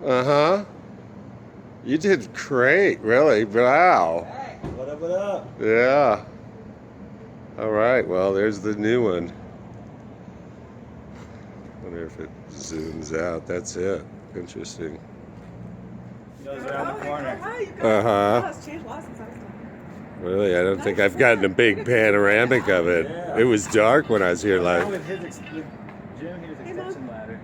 Uh-huh. You did great, really. Wow. What up, what up? Yeah. All right, well, there's the new one. Wonder if it zooms out. That's it. Interesting. Goes around the corner. Uh-huh. Really, I don't think I've gotten a big panoramic of it. Yeah. It was dark when I was here With last. with Jim, here's extension ladder.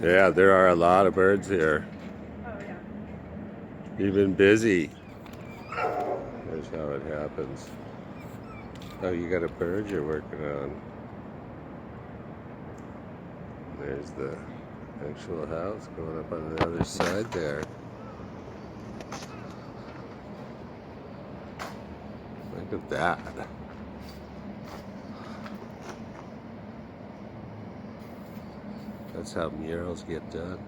Yeah, there are a lot of birds here. Oh, yeah. You've been busy. That's how it happens. Oh, you got a bird you're working on. There's the actual house going up on the other side there. Look at that. That's how murals get done.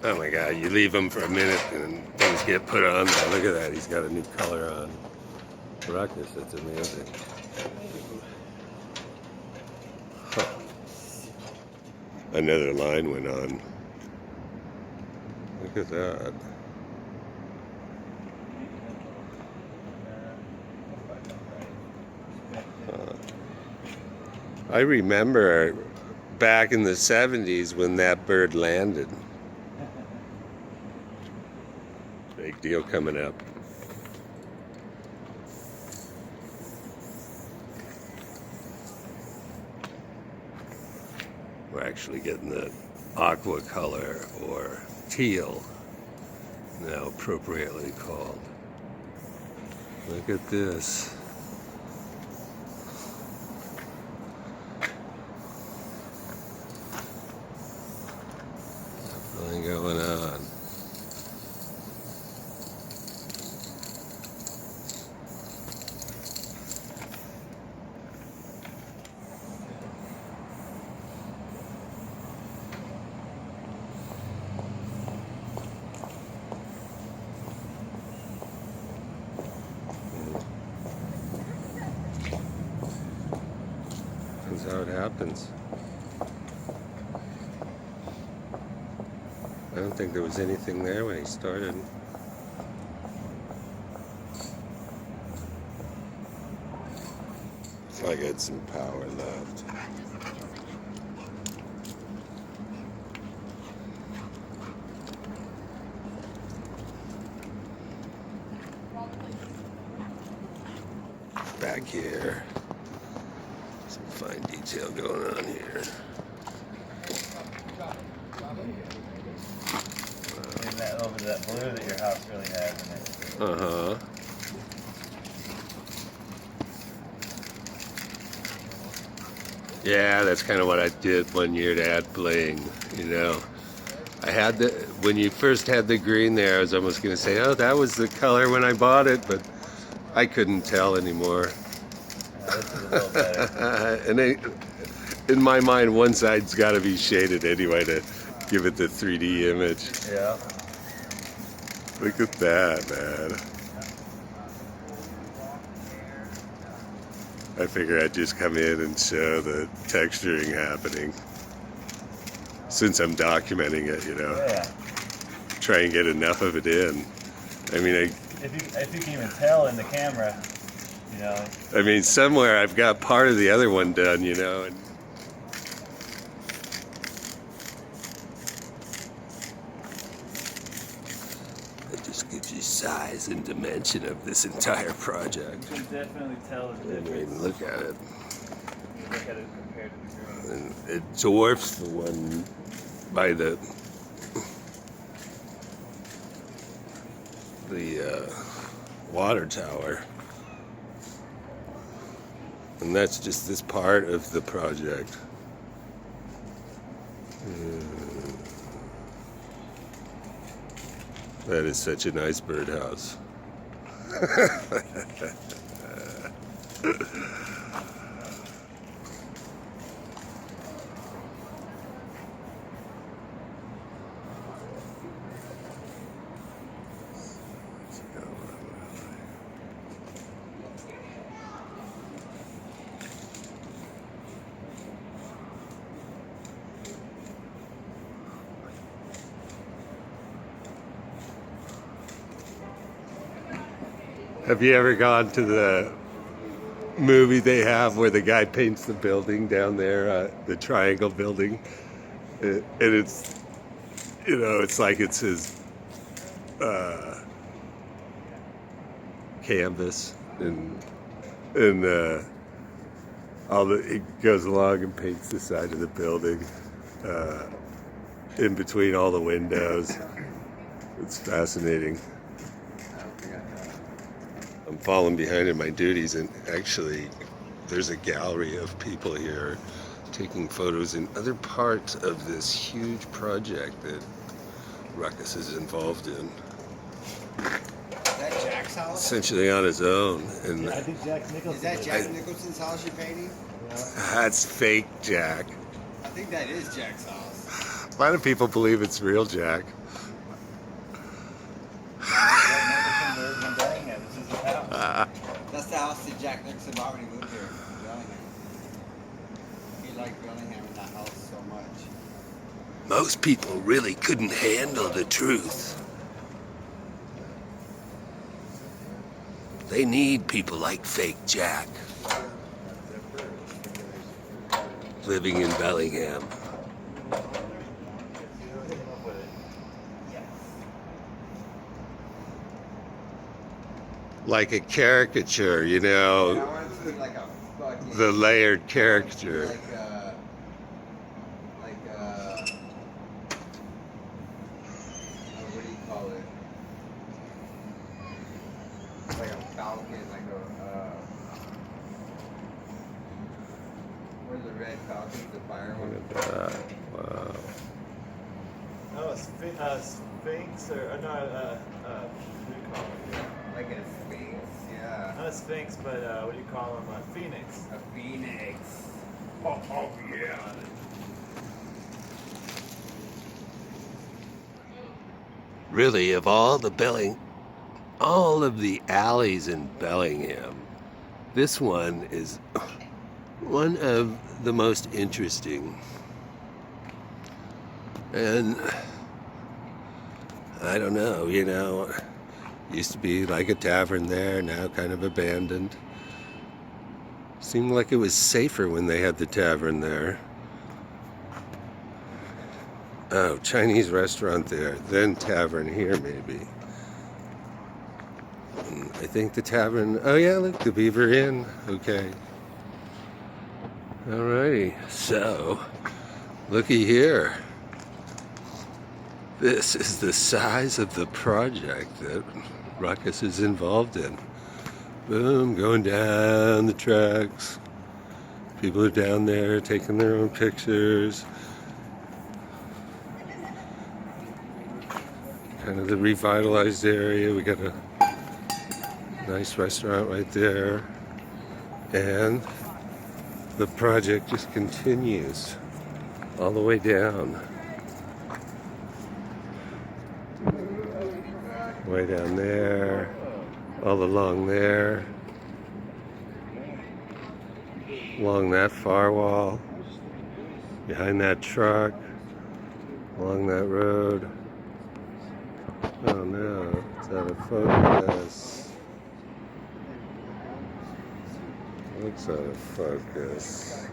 Oh my God, you leave them for a minute and things get put on there. Look at that, he's got a new color on. Ruckus, that's amazing. Huh. Another line went on. Look at that. I remember back in the 70s when that bird landed. Big deal coming up. We're actually getting the aqua color, or teal, now appropriately called. Look at this. Something going on. That's how it happens. I don't think there was anything there when he started. I got some power left. Back here. Some fine detail going on here. And that over that blue that your house really has in it. Uh-huh. Yeah, that's kind of what I did one year to add bling, you know. I had the, when you first had the green there, I was almost going to say, oh, that was the color when I bought it, but I couldn't tell anymore. This is a little better. And in my mind, one side's got to be shaded anyway to give it the 3D image. Yeah. Look at that, man. I figure I'd just come in and show the texturing happening. Since I'm documenting it, you know. Yeah. Try and get enough of it in. I mean, If you can even tell in the camera, you know. I mean, somewhere I've got part of the other one done, you know. And it just gives you size and dimension of this entire project. You can definitely tell the I difference. mean, look at it. You look at it compared to the green. And it dwarfs the one by the water tower. And that's just this part of the project. That is such a nice birdhouse. Have you ever gone to the movie they have where the guy paints the building down there, the triangle building? And it's, it's like it's his canvas, and he goes along and paints the side of the building in between all the windows. It's fascinating. I'm falling behind in my duties, and actually there's a gallery of people here taking photos in other parts of this huge project that Ruckus is involved in. Is that Jack's house? Essentially on his own. And I think Jack Nicholson. Is that Jack Nicholson's house you're painting? that's fake Jack. I think that is Jack's house. A lot of people believe it's real Jack. Nicholson lives in Bellingham. This is his house. That's the house that Jack Nicholson bought when he moved here, Bellingham. He liked Bellingham and that house so much. Most people really couldn't handle the truth. They need people like fake Jack living in Bellingham. Like a caricature, I want it to be like a fucking... the layered caricature. What do you call it? Like a falcon, what are the red falcons, the fire one? Look at that. Wow. Oh, Sphinx or no, what do you call it? Like a sphinx, yeah. Not a Sphinx, but what do you call them? A Phoenix. A phoenix. Oh yeah. Really, of all of the alleys in Bellingham, this one is one of the most interesting. And I don't know, used to be like a tavern there, now kind of abandoned. Seemed like it was safer when they had the tavern there. Oh, Chinese restaurant there, then tavern here maybe. And I think the tavern, oh yeah, look, the Beaver Inn, okay. Alrighty, so, looky here. This is the size of the project that Ruckus is involved in. Boom, going down the tracks. People are down there taking their own pictures. Kind of the revitalized area. We got a nice restaurant right there. And the project just continues all the way down. Way down there, all along there, along that far wall, behind that truck, along that road. Oh no, it's out of focus. Looks out of focus.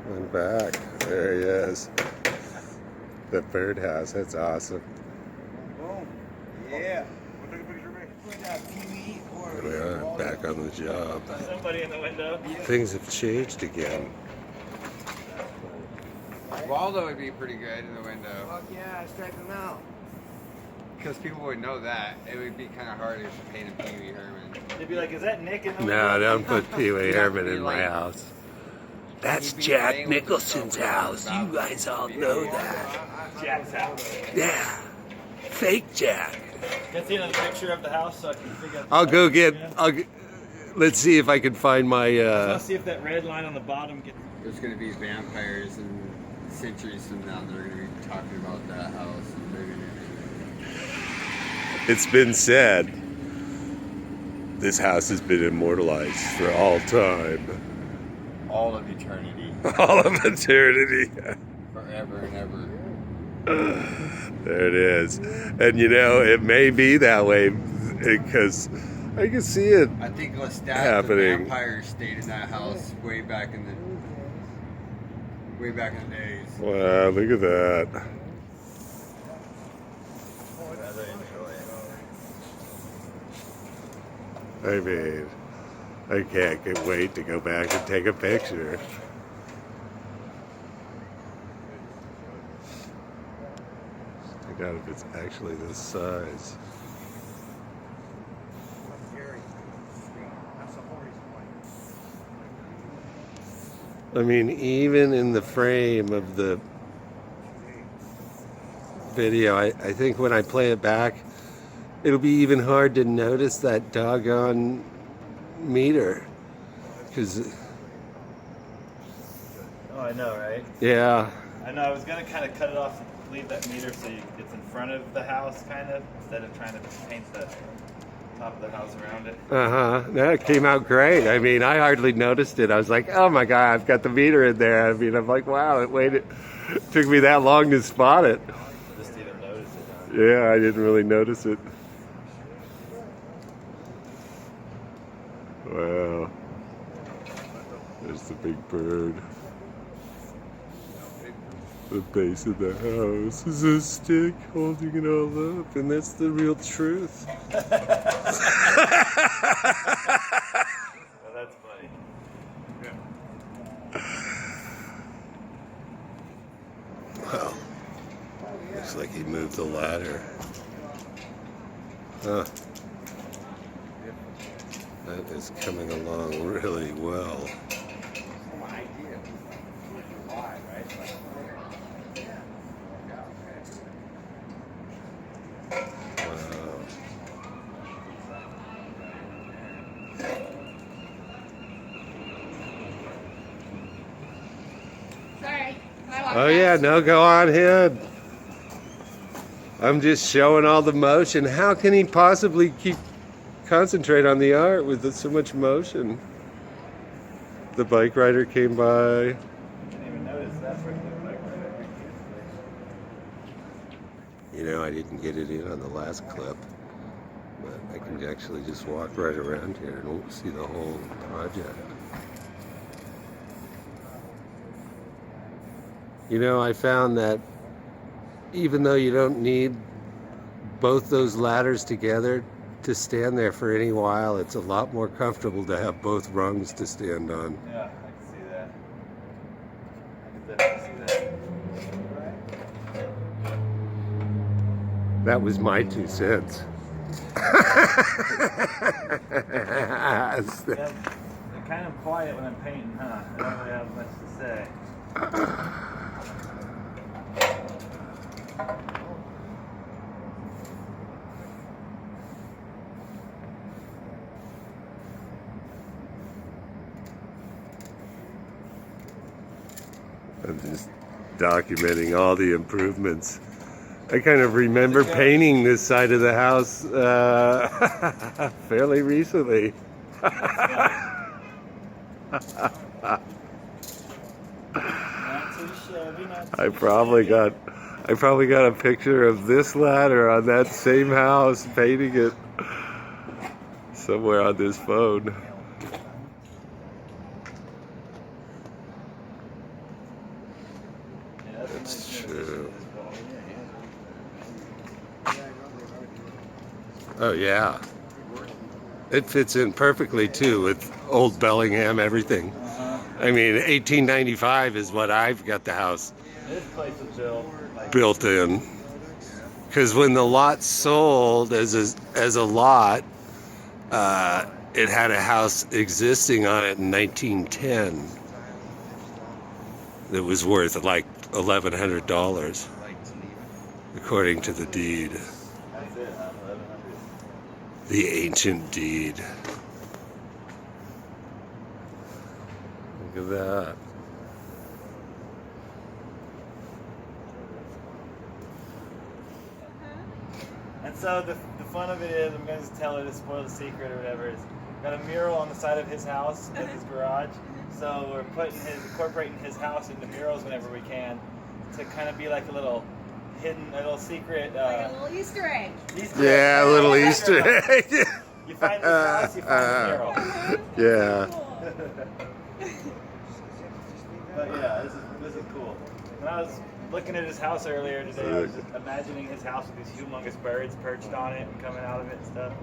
And back, there he is. The birdhouse, that's awesome. Boom. Yeah. Here we are, back on the job. Somebody in the window. Things have changed again. Waldo would be pretty good in the window. Fuck yeah, stripe him out. Because people would know that. It would be kind of hard if you painted Pee Wee Herman. They'd be like, is that Nick in the No, window? don't put Pee Wee You'd have Herman to be in my like- house. That's He'd be Jack playing with Nicholson's himself house. You guys all know that. Jack's house. Yeah. Fake Jack. Can I see another picture of the house so I can figure out the I'll go size? get, Yeah. let's see if I can find my, Let's see if that red line on the bottom gets... There's going to be vampires and centuries from now that are going to be talking about that house and living in it. it's been said, this house has been immortalized for all time. All of eternity. All of eternity. Forever and ever. There it is. And you know, it may be that way because I can see it I think Lestat the happening. vampire stayed in that house way back in the days. Wow, look at that. Rather enjoy it. I mean, I can't wait to go back and take a picture. I doubt if it's actually this size. I mean, even in the frame of the video, I think when I play it back, it'll be even hard to notice that doggone meter. Because, Oh, I know, right? yeah. I know. I was gonna kind of cut it off and leave that meter so it's in front of the house, kind of, instead of trying to paint the top of the house around it. No, it came out great. I mean, I hardly noticed it. I was like, oh my God, I've got the meter in there. I mean, I'm like, wow, it took me that long to spot it. Just didn't notice it. Huh? Yeah, I didn't really notice it. Wow. There's the big bird. The base of the house is a stick holding it all up, and that's the real truth. Well, that's funny. Well, looks like he moved the ladder. Huh. That is coming along really well. Sorry. Can I walk Oh yeah, past? no, go on ahead. I'm just showing all the motion. How can he possibly concentrate on the art with so much motion? The bike rider came by. Didn't even notice that freaking bike rider. You know, I didn't get it in on the last clip, but I can actually just walk right around here and we'll see the whole project. You know, I found that even though you don't need both those ladders together to stand there for any while, it's a lot more comfortable to have both rungs to stand on. Yeah, I can see that. I can definitely see that. That was my 2 cents. Yeah, they're kind of quiet when I'm painting, huh? I don't really have much to say. I'm just documenting all the improvements. I kind of remember painting this side of the house fairly recently. Not too shabby, not too I probably got a picture of this ladder on that same house, painting it somewhere on this phone. Yeah, That's true. Oh yeah. It fits in perfectly too with old Bellingham everything. I mean, 1895 is what I've got the house This place was built in. Because when the lot sold as a lot, it had a house existing on it in 1910 that was worth like $1,100, according to the deed. That's it, huh? 1100. The ancient deed. Look at that. And so the fun of it is, I'm going to just tell her to spoil the secret or whatever, is got a mural on the side of his house with his garage. So we're incorporating his house into murals whenever we can to kind of be like a little hidden, a little secret. Like a little Easter egg. Yeah, a little Easter egg. You find this house, you find the mural. Yeah. But yeah, this is cool. When I was looking at his house earlier today, I was just imagining his house with these humongous birds perched on it and coming out of it and stuff.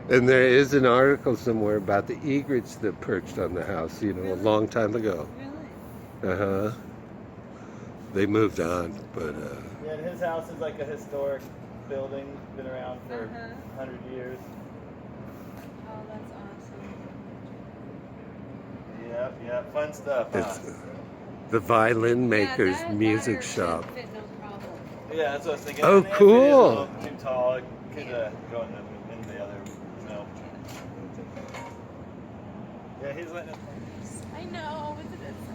And there is an article somewhere about the egrets that perched on the house, you know, a long time ago. Really? Uh-huh. They moved on, but Yeah, his house is like a historic building, been around for 100 years. Oh, that's awesome. Yep, fun stuff, huh? it's the Violin Maker's Yeah, that music or shop. should fit no problem. Yeah, that's what I was thinking. Oh, And if it is cool. a little too tall, it could go in the other mill. Yeah, he's letting us. I know, isn't it so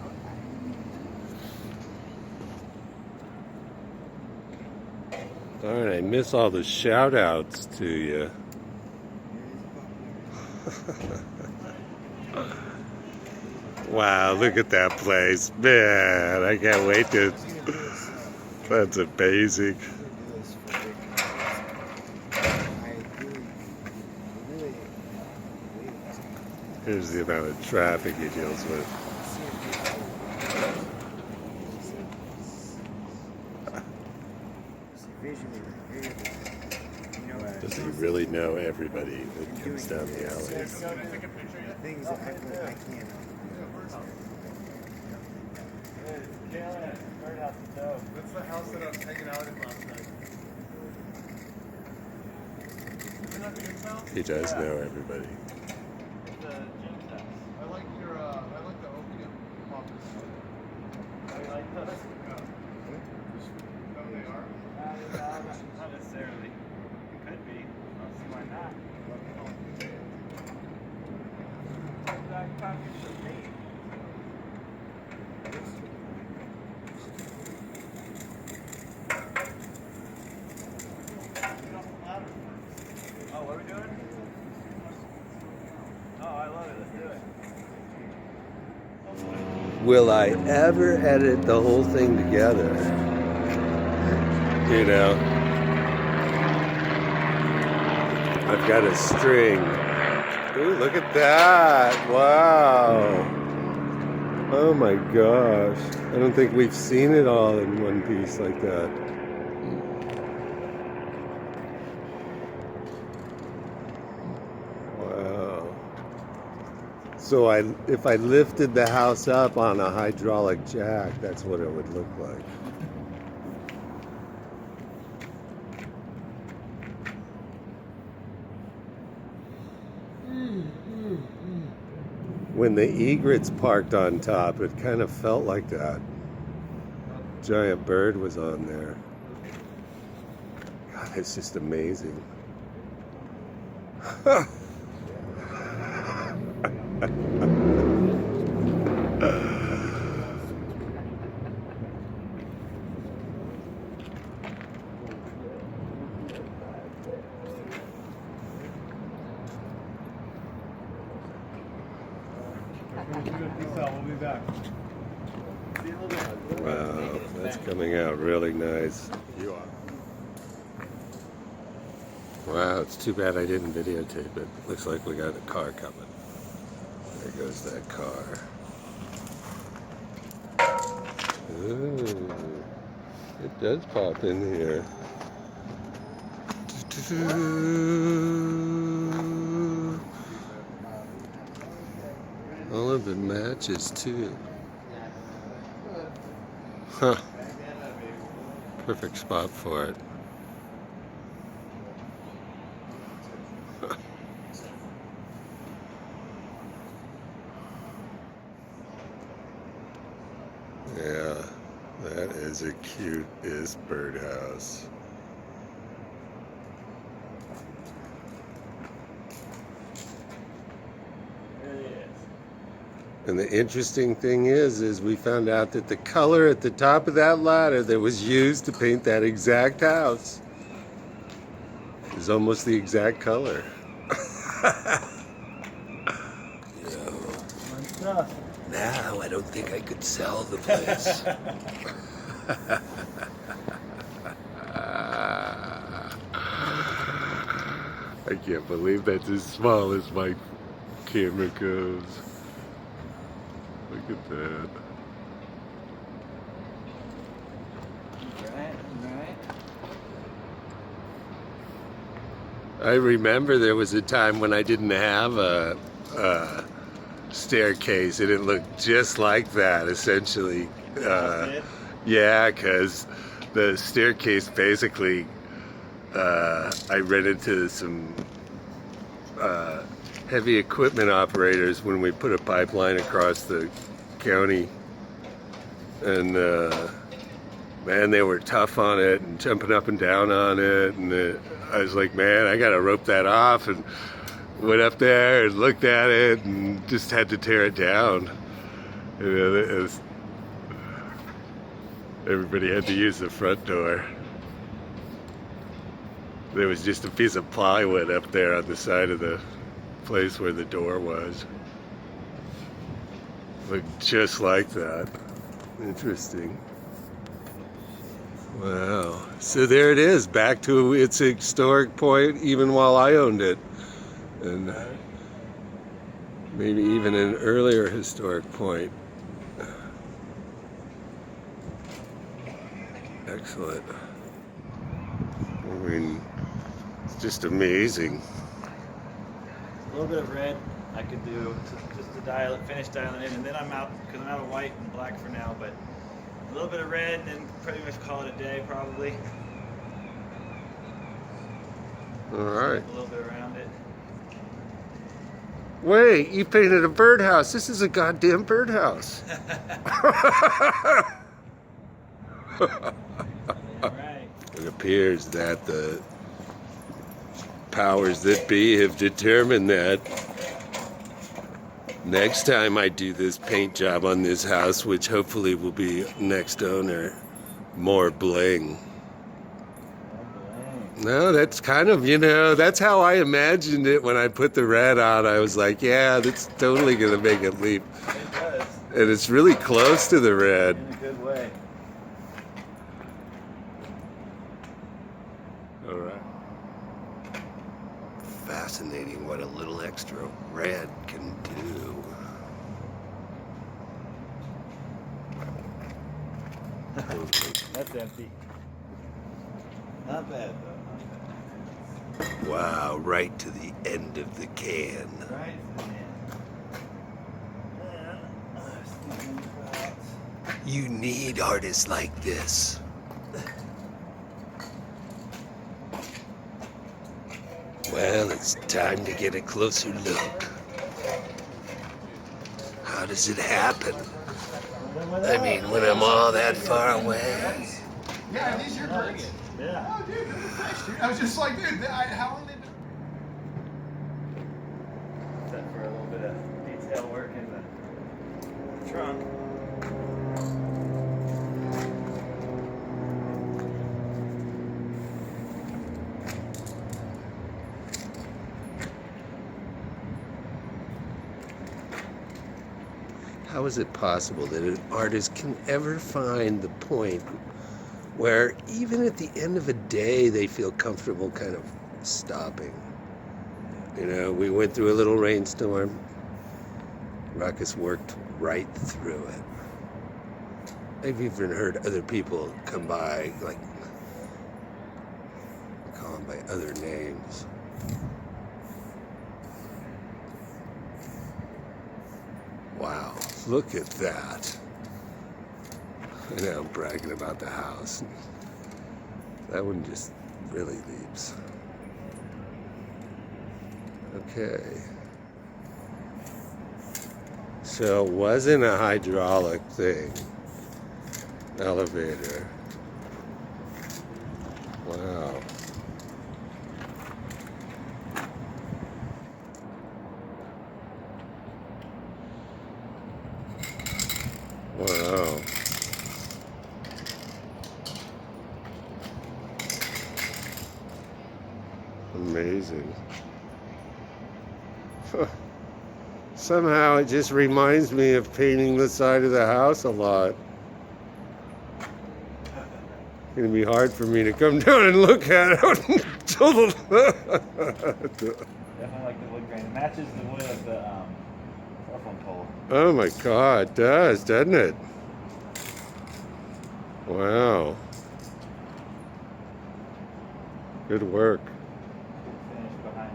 fun? Darn, I miss all the shout outs to you. Wow, look at that place. Man, I can't wait to. That's amazing. Here's the amount of traffic he deals with. Does he really know everybody that comes down the alley? Things that I can't. That's the house that I was hanging out in last night. Isn't that the Intel? He does know everybody. I like your, I like the opium poppers. You like those? No, they are. Not necessarily. It could be. I don't see why not. Back pockets of me. Oh, what are we doing? Oh, I love it. Let's do it. Will I ever edit the whole thing together? You know, I've got a string. Ooh, look at that. Wow. Oh my gosh. I don't think we've seen it all in one piece like that. Wow. So if I lifted the house up on a hydraulic jack, that's what it would look like. When the egrets parked on top, it kind of felt like that. Giant bird was on there. God, it's just amazing. We'll be back. Wow, that's coming out really nice. You are. Wow, it's too bad I didn't videotape it. Looks like we got a car coming. There goes that car. Ooh, it does pop in here. All of it matches too. Huh. Perfect spot for it. Yeah, that is a cutest birdhouse. And the interesting thing is we found out that the color at the top of that ladder that was used to paint that exact house is almost the exact color. Now I don't think I could sell the place. I can't believe that's as small as my camera goes. Look at that. Right, right. I remember there was a time when I didn't have a staircase and it looked just like that, essentially. Yeah, because the staircase basically, I ran into some heavy equipment operators when we put a pipeline across the county, and man, they were tough on it and jumping up and down on it, and I was like, man, I gotta rope that off, and went up there and looked at it and just had to tear it down. You know, everybody had to use the front door. There was just a piece of plywood up there on the side of the place where the door was. Looked just like that. Interesting. Wow. So there it is, back to its historic point even while I owned it. And maybe even an earlier historic point. Excellent. I mean, it's just amazing. A little bit of red I could do just to dial it, finish dialing it, and then I'm out because I'm out of white and black for now. But a little bit of red, and then pretty much call it a day, probably. All right. A little bit around it. Wait, you painted a birdhouse. This is a goddamn birdhouse. Right. It appears that the powers that be have determined that next time I do this paint job on this house, which hopefully will be next owner, more bling. No, that's kind of, you know, that's how I imagined it when I put the red on. I was like, yeah, that's totally going to make it leap. It does. And it's really close to the red. In a good way. All right. Fascinating what a little extra red can do. That's empty. Not bad though. Wow, right to the end of the can. Right to the end. And I was thinking about You need artists like this. Well, it's time to get a closer look. How does it happen? I mean, when I'm all that far away. Yeah, these are great. yeah. Oh, dude, this is nice, dude. I was just like, dude, how long they been? Except for a little bit of detail work in the trunk. How is it possible that an artist can ever find the point where even at the end of a day they feel comfortable kind of stopping? You know, we went through a little rainstorm. Ruckus worked right through it. I've even heard other people come by, like, call them by other names. Wow, look at that. I know I'm bragging about the house. That one just really leaps. Okay. So it wasn't a hydraulic thing. Elevator. Wow. Wow. Amazing. Somehow it just reminds me of painting the side of the house a lot. It's gonna be hard for me to come down and look at it. Definitely like the wood grain. It matches the wood of the telephone pole. Oh my God, it does, doesn't it? Wow. Good work. Finish behind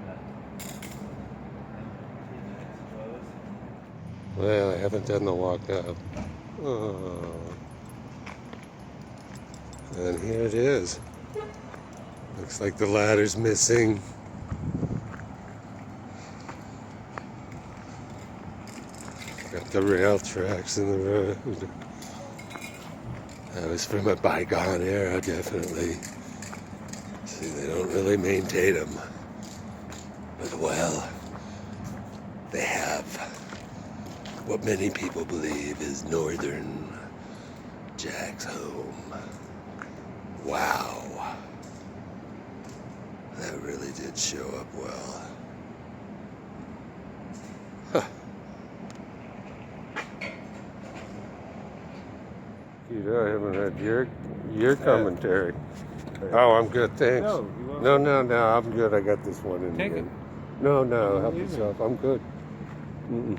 the. Well, I haven't done the walk up. Oh. And here it is. Looks like the ladder's missing. Got the rail tracks in the road. That was from a bygone era, definitely. See, they don't really maintain them. But well, they have what many people believe is Northern Jack's home. Wow. That really did show up well. Huh. Peter, I haven't read your commentary. Oh, I'm good, thanks. No, you want No, I'm good. I got this one in Take the it. end. No, help leave it. yourself. I'm good. Mm-mm.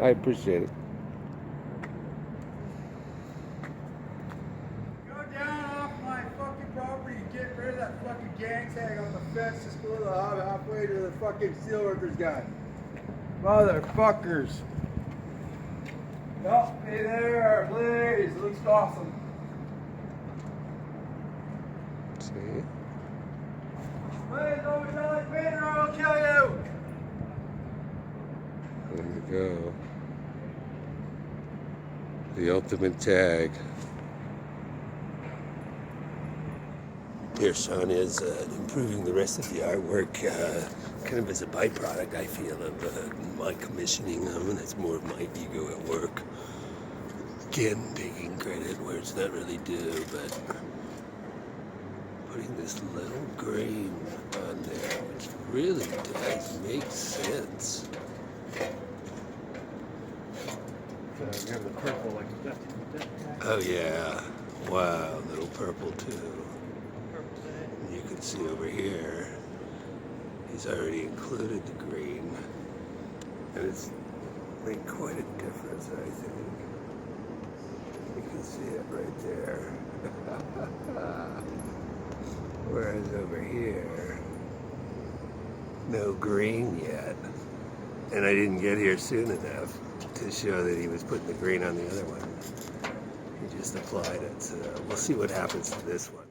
I appreciate it. Go down off my fucking property and get rid of that fucking gang tag on the fence just below the hub halfway to the fucking steelworkers guy. Motherfuckers. Help me there, please. It looks awesome. See? Please don't be like Peter, or I'll kill you. There we go. The ultimate tag. Here, Sean is improving the rest of the artwork, kind of as a byproduct, I feel, of my commissioning them, and it's more of my ego at work. Again, taking credit where it's not really due, but putting this little grain on there, which really does make sense. So we have the purple like that. Oh yeah, wow, little purple too. And you can see over here, he's already included the green, and it's made quite a difference, I think. You can see it right there. Whereas over here, no green yet. And I didn't get here soon enough to show that he was putting the green on the other one. He just applied it, so we'll see what happens to this one.